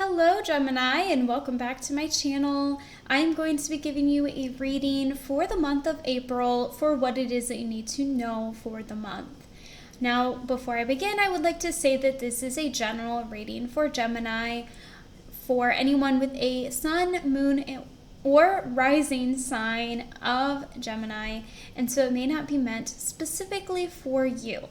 Hello Gemini, and welcome back to my channel. I'm going to be giving you a reading for the month of April for what it is that you need to know for the month. Now, before I begin, I would like to say that this is a general reading for Gemini for anyone with a sun, moon, or rising sign of Gemini, and so it may not be meant specifically for you.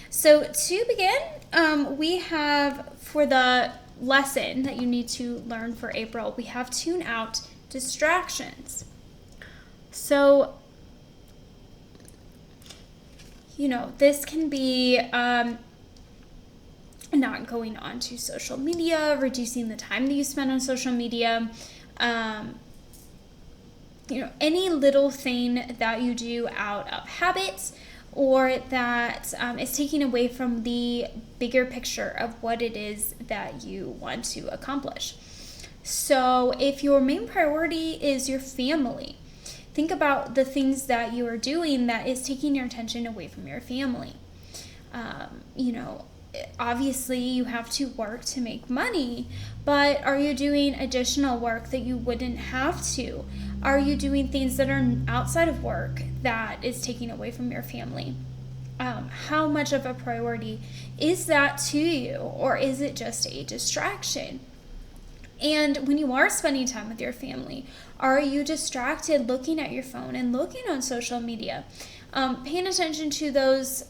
So to begin, we have for the lesson that you need to learn for April, we have tune out distractions. So, this can be not going on to social media, reducing the time that you spend on social media, any little thing that you do out of habit or that is taking away from the bigger picture of what it is that you want to accomplish. So if your main priority is your family, think about the things that you are doing that is taking your attention away from your family. Obviously you have to work to make money, but are you doing additional work that you wouldn't have to? Are you doing things that are outside of work that is taking away from your family? How much of a priority is that to you, or is it just a distraction? And when you are spending time with your family, are you distracted looking at your phone and looking on social media? Paying attention to those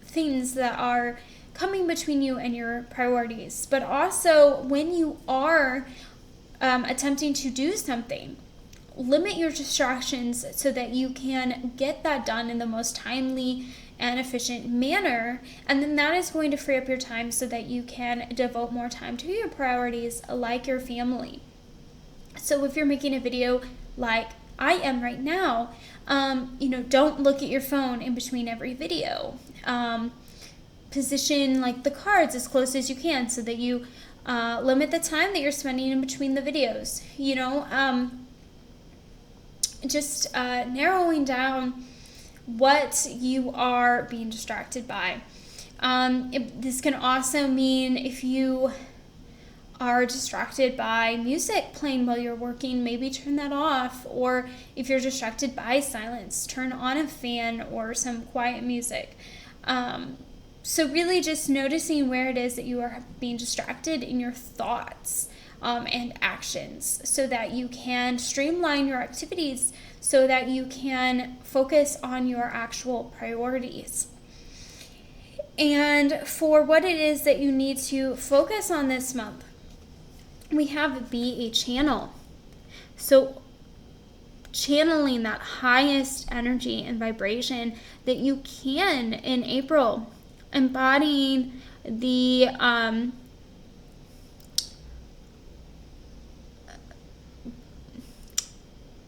things that are coming between you and your priorities. But also, when you are attempting to do something, limit your distractions so that you can get that done in the most timely and efficient manner, and then that is going to free up your time so that you can devote more time to your priorities like your family. So if you're making a video like I am right now, don't look at your phone in between every video. Position like the cards as close as you can so that you limit the time that you're spending in between the videos. Just narrowing down what you are being distracted by. This can also mean if you are distracted by music playing while you're working, maybe turn that off. Or if you're distracted by silence, turn on a fan or some quiet music. So really just noticing where it is that you are being distracted in your thoughts and actions so that you can streamline your activities so that you can focus on your actual priorities. And for what it is that you need to focus on this month, we have be a channel. So channeling that highest energy and vibration that you can in April, embodying the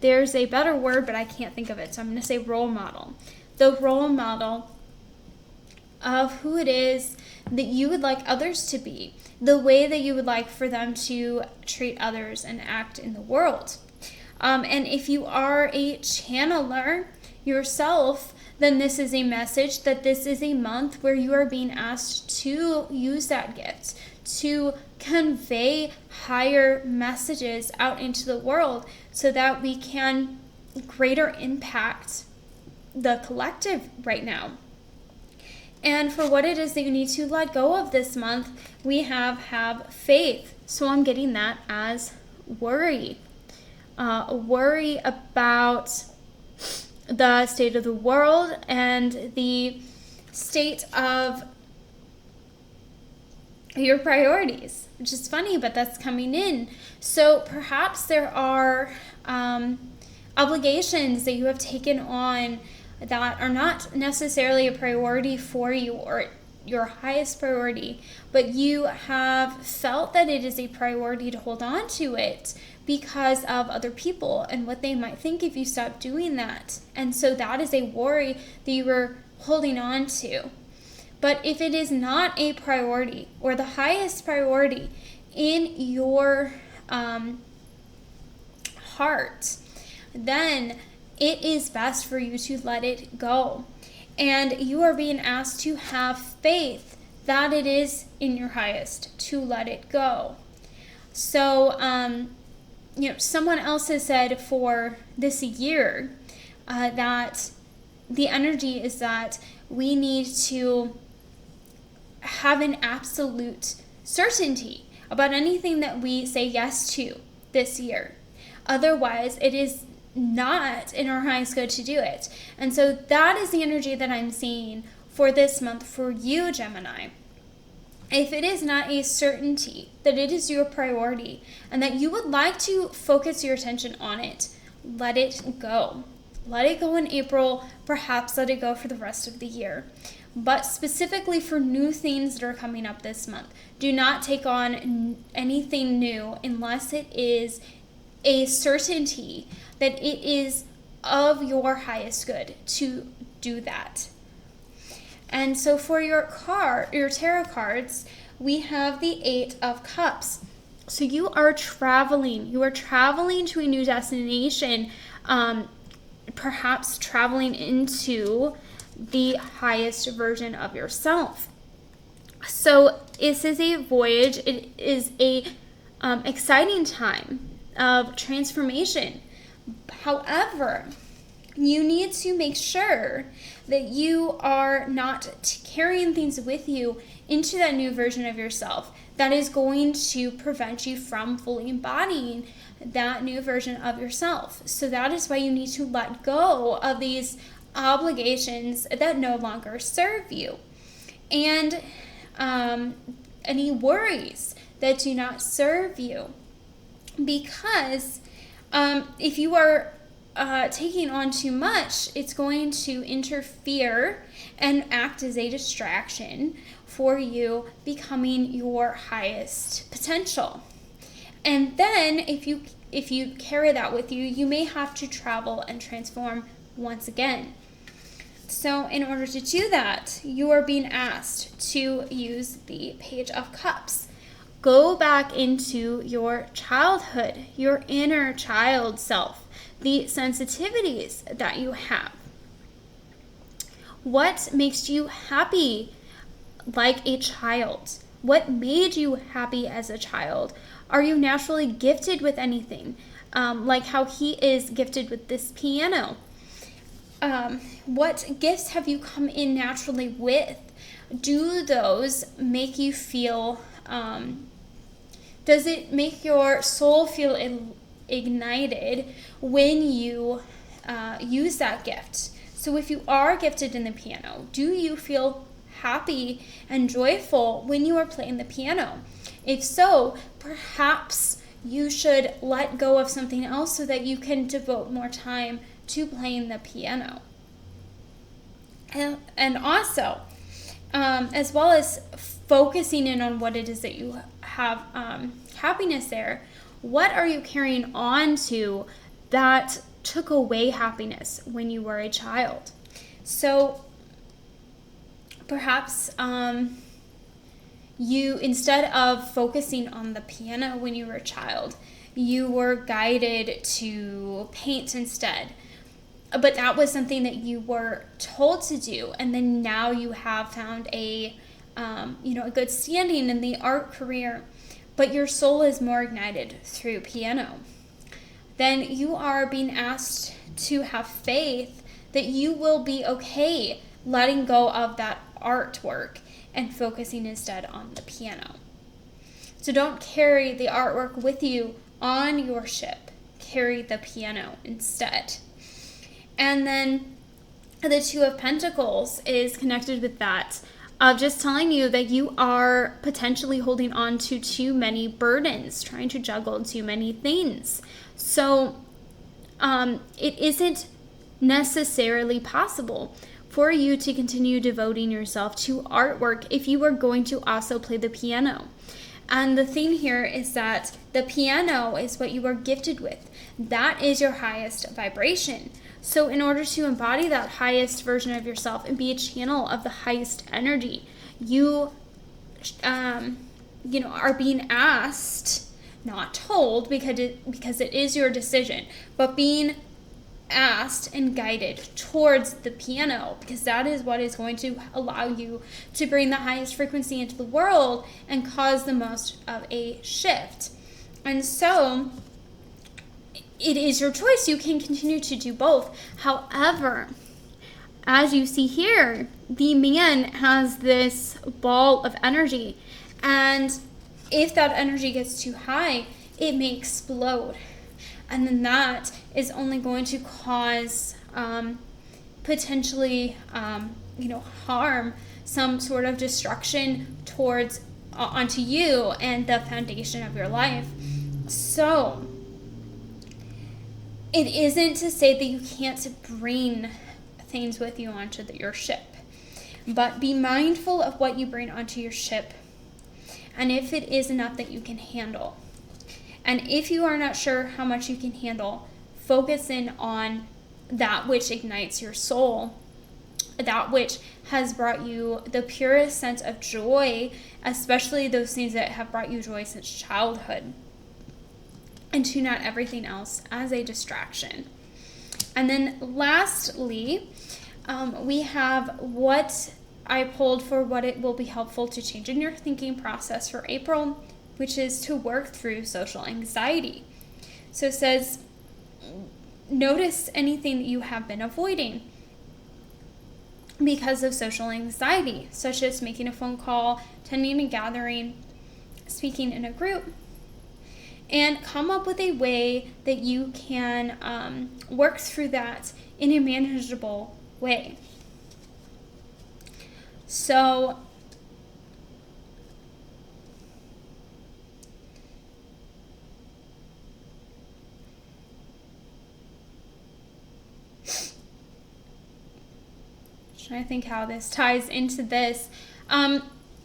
there's a better word, but I can't think of it, so I'm going to say role model. The role model of who it is that you would like others to be, the way that you would like for them to treat others and act in the world. And if you are a channeler yourself, then this is a message that this is a month where you are being asked to use that gift, to convey higher messages out into the world so that we can greater impact the collective right now. And for what it is that you need to let go of this month, we have faith. So I'm getting that as worry. Worry about the state of the world and the state of your priorities, which is funny, but that's coming in. So perhaps there are obligations that you have taken on that are not necessarily a priority for you or your highest priority, but you have felt that it is a priority to hold on to it because of other people and what they might think if you stop doing that. And so that is a worry that you were holding on to. But if it is not a priority or the highest priority in your heart, then it is best for you to let it go. And you are being asked to have faith that it is in your highest to let it go. So, someone else has said for this year that the energy is that we need to have an absolute certainty about anything that we say yes to this year. Otherwise, it is not in our highest good to do it. And so that is the energy that I'm seeing for this month for you, Gemini. If it is not a certainty that it is your priority and that you would like to focus your attention on it, let it go. Let it go in April, perhaps let it go for the rest of the year. But specifically for new things that are coming up this month, do not take on anything new unless it is a certainty that it is of your highest good to do that. And so for your tarot cards, we have the 8 of Cups. So you are traveling to a new destination, perhaps traveling into the highest version of yourself. So this is a voyage. It is a exciting time of transformation. However, you need to make sure that you are not carrying things with you into that new version of yourself that is going to prevent you from fully embodying that new version of yourself. So that is why you need to let go of these obligations that no longer serve you, and any worries that do not serve you. Because if you are taking on too much, it's going to interfere and act as a distraction for you becoming your highest potential. And then if you carry that with you, you may have to travel and transform once again. So in order to do that, you are being asked to use the Page of Cups. Go back into your childhood, your inner child self, the sensitivities that you have. What makes you happy like a child? What made you happy as a child? Are you naturally gifted with anything? Like how he is gifted with this piano. What gifts have you come in naturally with? Do those make you feel, does it make your soul feel ignited when you use that gift? So if you are gifted in the piano, do you feel happy and joyful when you are playing the piano? If so, perhaps you should let go of something else so that you can devote more time to playing the piano. And also, as well as focusing in on what it is that you have happiness there, what are you carrying on to that took away happiness when you were a child? So perhaps you, instead of focusing on the piano when you were a child, you were guided to paint instead. But that was something that you were told to do, and then now you have found a good standing in the art career, but your soul is more ignited through piano. Then you are being asked to have faith that you will be okay letting go of that artwork and focusing instead on the piano. So don't carry the artwork with you on your ship. Carry the piano instead. And then the 2 of Pentacles is connected with that, of just telling you that you are potentially holding on to too many burdens, trying to juggle too many things. So it isn't necessarily possible for you to continue devoting yourself to artwork if you are going to also play the piano. And the thing here is that the piano is what you are gifted with. That is your highest vibration. So in order to embody that highest version of yourself and be a channel of the highest energy, you are being asked, not told, because it is your decision, but being asked and guided towards the piano, because that is what is going to allow you to bring the highest frequency into the world and cause the most of a shift. And so it is your choice. You can continue to do both. However, as you see here, the man has this ball of energy, and if that energy gets too high, it may explode. And then that is only going to cause potentially, harm, some sort of destruction towards onto you and the foundation of your life. So it isn't to say that you can't bring things with you onto your ship, but be mindful of what you bring onto your ship, and if it is enough that you can handle. And if you are not sure how much you can handle, focus in on that which ignites your soul, that which has brought you the purest sense of joy, especially those things that have brought you joy since childhood, and tune out everything else as a distraction. And then lastly, we have what I pulled for what it will be helpful to change in your thinking process for April, which is to work through social anxiety. So it says, notice anything that you have been avoiding because of social anxiety, such as making a phone call, attending a gathering, speaking in a group, and come up with a way that you can work through that in a manageable way. So trying to think how this ties into this.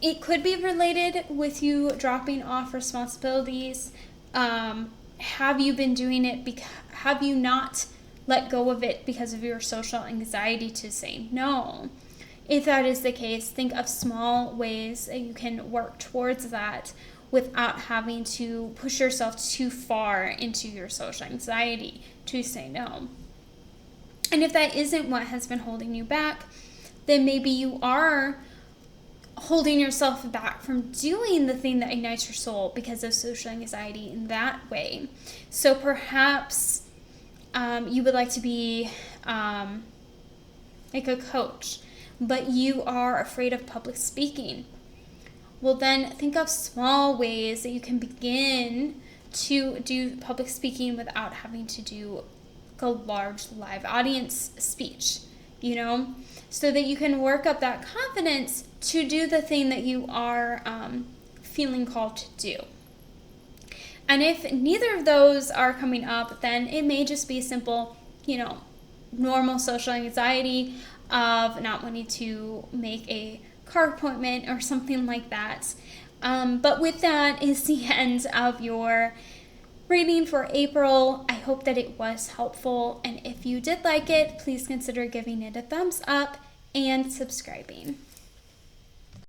It could be related with you dropping off responsibilities. Have you been doing it? Have you not let go of it because of your social anxiety to say no? If that is the case, think of small ways that you can work towards that without having to push yourself too far into your social anxiety to say no. And if that isn't what has been holding you back, then maybe you are holding yourself back from doing the thing that ignites your soul because of social anxiety in that way. So perhaps you would like to be like a coach, but you are afraid of public speaking. Well, then think of small ways that you can begin to do public speaking without having to do a large live audience speech, so that you can work up that confidence to do the thing that you are feeling called to do. And if neither of those are coming up, then it may just be simple, normal social anxiety of not wanting to make a car appointment or something like that. But with that is the end of your reading for April. I hope that it was helpful, and if you did like it, please consider giving it a thumbs up and subscribing.